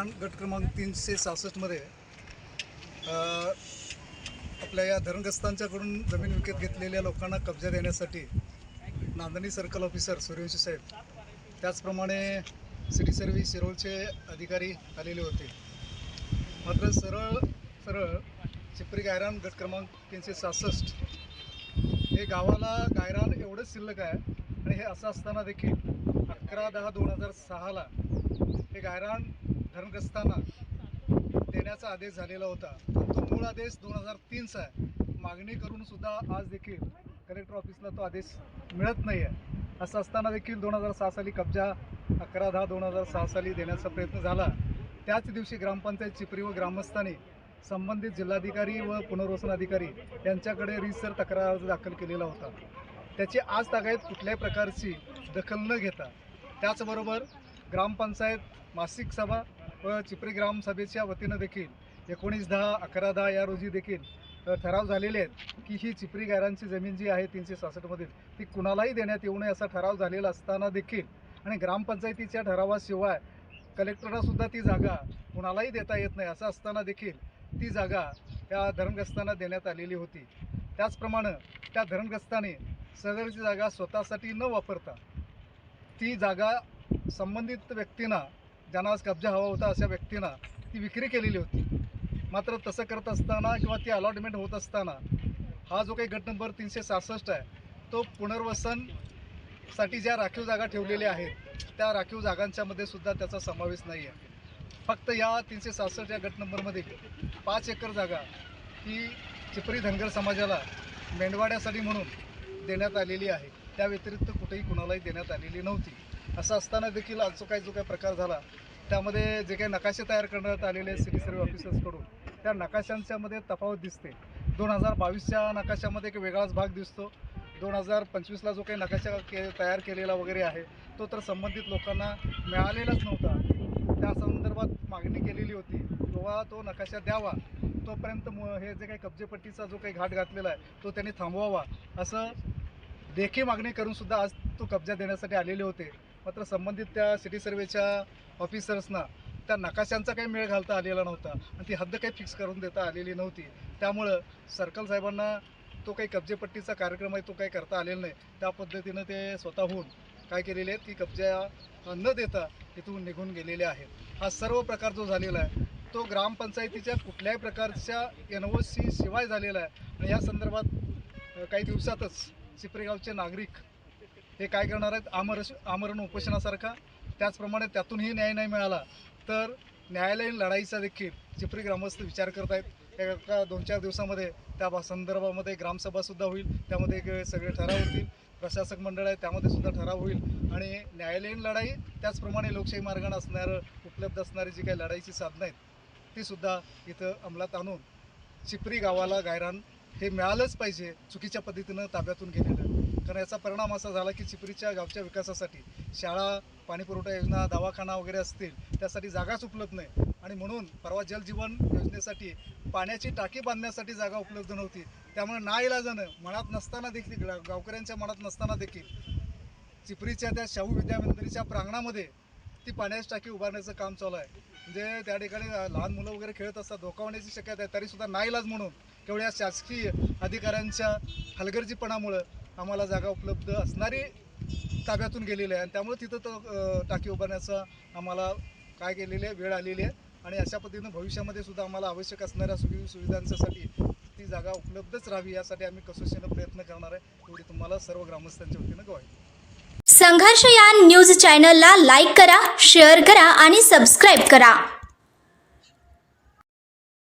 गायरान गट क्रमांक 366 मध्ये आपल्या या धरणग्रस्तांच्याकडून जमीन विकत घेतलेल्या लोकांना कब्जा देण्यासाठी नांदणी सर्कल ऑफिसर सूर्यवंशी साहेब, त्याचप्रमाणे सिटी सर्व्हिस शिरोळचे अधिकारी आलेले होते. मात्र सरळ चिपरी गायरान गट क्रमांक 366 हे गावाला गायरान एवढंच शिल्लक आहे. आणि हे असं असताना देखील 11/10/2006ला हे गायरान धरणग्रस्तांना देण्याचा आदेश झालेला होता. तो मूळ आदेश 2003चा आहे. मागणी करून सुद्धा आज देखील कलेक्टर ऑफिसला तो आदेश मिळत नाही आहे. असं असताना देखील 2006 साली कब्जा 11/10/2006 साली देण्याचा प्रयत्न झाला. त्याच दिवशी ग्रामपंचायत चिपरी व ग्रामस्थांनी संबंधित जिल्हाधिकारी व पुनर्वसन अधिकारी यांच्याकडे रीतसर तक्रार अर्ज दाखल केलेला होता. त्याची आज तागायत कुठल्याही प्रकारची दखल न घेता, त्याचबरोबर ग्रामपंचायत मासिक सभा व चिपरी ग्रामसभेच्या वतीनं देखील 19/10 11/10 या रोजी देखील ठराव झालेले आहेत की ही चिपरी गायरांची जमीन जी आहे 366 ती कुणालाही देण्यात येऊ नये असा ठराव झालेला असताना देखील आणि ग्रामपंचायतीच्या ठरावाशिवाय कलेक्टरलासुद्धा ती जागा कुणालाही देता येत नाही असं असताना देखील ती जागा त्या धरणग्रस्तांना देण्यात आलेली होती. त्याचप्रमाणे त्या धरणग्रस्तांनी सदरची जागा स्वतःसाठी न वापरता ती जागा संबंधित व्यक्तींना, ज्यांना आज कब्जा हवा होता अशा व्यक्तींना ती विक्री केलेली होती. मात्र तसं करत असताना किंवा ती अलॉटमेंट होत असताना हा जो काही गट नंबर 366 आहे तो पुनर्वसनसाठी ज्या राखीव जागा ठेवलेल्या आहेत त्या राखीव जागांच्यामध्ये सुद्धा त्याचा समावेश नाही आहे. फक्त या 366 या गट नंबरमध्ये 5 एकर जागा ही चिपरी धनगर समाजाला मेंढवाड्यासाठी म्हणून देण्यात आलेली आहे. त्या व्यतिरिक्त कुठेही कुणालाही देण्यात आलेली नव्हती. असं असताना देखील आज जो काही प्रकार झाला त्यामध्ये जे काही नकाशे तयार करण्यात आलेले सिटी सर्व्हे ऑफिसर्सकडून त्या नकाशांच्यामध्ये तफावत दिसते. 2022च्या नकाशामध्ये एक वेगळाच भाग दिसतो. 2025ला जो काही नकाशा तयार केलेला वगैरे आहे तो तर संबंधित लोकांना मिळालेलाच नव्हता. त्या संदर्भात मागणी केलेली होती किंवा तो नकाशा द्यावा, तोपर्यंत हे जे काही कब्जेपट्टीचा जो काही घाट घातलेला आहे तो त्यांनी थांबवावा असं लेखी मागणी करून सुद्धा आज तो कब्जा देण्यासाठी आलेले होते. मात्र संबंधित त्या सिटी सर्वेच्या ऑफिसर्सना त्या नकाशांचा काही मेळ घालता आलेला नव्हता आणि ती हद्द काही फिक्स करून देता आलेली नव्हती. त्यामुळं सर्कल साहेबांना तो काही कब्जेपट्टीचा कार्यक्रम आहे तो काही करता आलेला नाही. त्या पद्धतीनं ते स्वतःहून काय केलेले आहेत की कब्जा न देता इथून निघून गेलेले आहेत. हा सर्व प्रकार जो झालेला आहे तो ग्रामपंचायतीच्या कुठल्याही प्रकारच्या NOC शिवाय झालेला आहे. आणि या संदर्भात काही दिवसातच चिपरी गावचे नागरिक हे काय करणार आहेत, आमरण उपोषणासारखा. त्याचप्रमाणे त्यातूनही न्याय नाही मिळाला तर न्यायालयीन लढाईचा देखील चिपरी ग्रामस्थ विचार करत आहेत. एका 2-4 दिवसामध्ये त्या संदर्भामध्ये ग्रामसभासुद्धा होईल, त्यामध्ये सगळे ठराव होतील. प्रशासक मंडळ आहे त्यामध्ये सुद्धा ठराव होईल आणि न्यायालयीन लढाई त्याचप्रमाणे लोकशाही मार्गाने उपलब्ध असणारी जी काही लढाईची साधनं आहेत ती सुद्धा इथं अंमलात आणून चिपरी गावाला गायरान हे मिळालंच पाहिजे. चुकीच्या पद्धतीनं ताब्यातून गेलेलं, कारण याचा परिणाम असा झाला की चिपरीच्या गावच्या विकासासाठी शाळा, पाणीपुरवठा योजना, दवाखाना वगैरे असतील त्यासाठी जागाच उपलब्ध नाही. आणि म्हणून परवा जलजीवन योजनेसाठी पाण्याची टाकी बांधण्यासाठी जागा उपलब्ध नव्हती. त्यामुळे नाईलाजानं मनात नसताना देखील, गावकऱ्यांच्या मनात नसताना देखील चिपरीच्या त्या शाहू विद्यामंदिराच्या प्रांगणामध्ये ती पाण्याची टाकी उभारण्याचं काम चालू आहे. म्हणजे त्या ठिकाणी लहान मुलं वगैरे खेळत असतात, धोका होण्याची शक्यता आहे. तरीसुद्धा नाईलाज म्हणून केवळ या शासकीय अधिकाऱ्यांच्या हलगर्जीपणामुळं आम्हाला जागा उपलब्ध असणारी ताब्यातून गेलेली आहे आणि त्यामुळे तिथं तो टाकी उभारण्याचा आम्हाला काय केलेली आहे वेळ आलेली आहे. आणि अशा पद्धतीनं भविष्यामध्ये सुद्धा आम्हाला आवश्यक असणाऱ्या सुविधांसाठी ती जागा उपलब्धच राहावी यासाठी आम्ही कसोशीनं प्रयत्न करणार आहे. एवढी तुम्हाला सर्व ग्रामस्थांच्या वतीनं ग्वाही. संघर्ष या न्यूज चॅनलला लाईक करा, शेअर करा आणि सबस्क्राईब करा.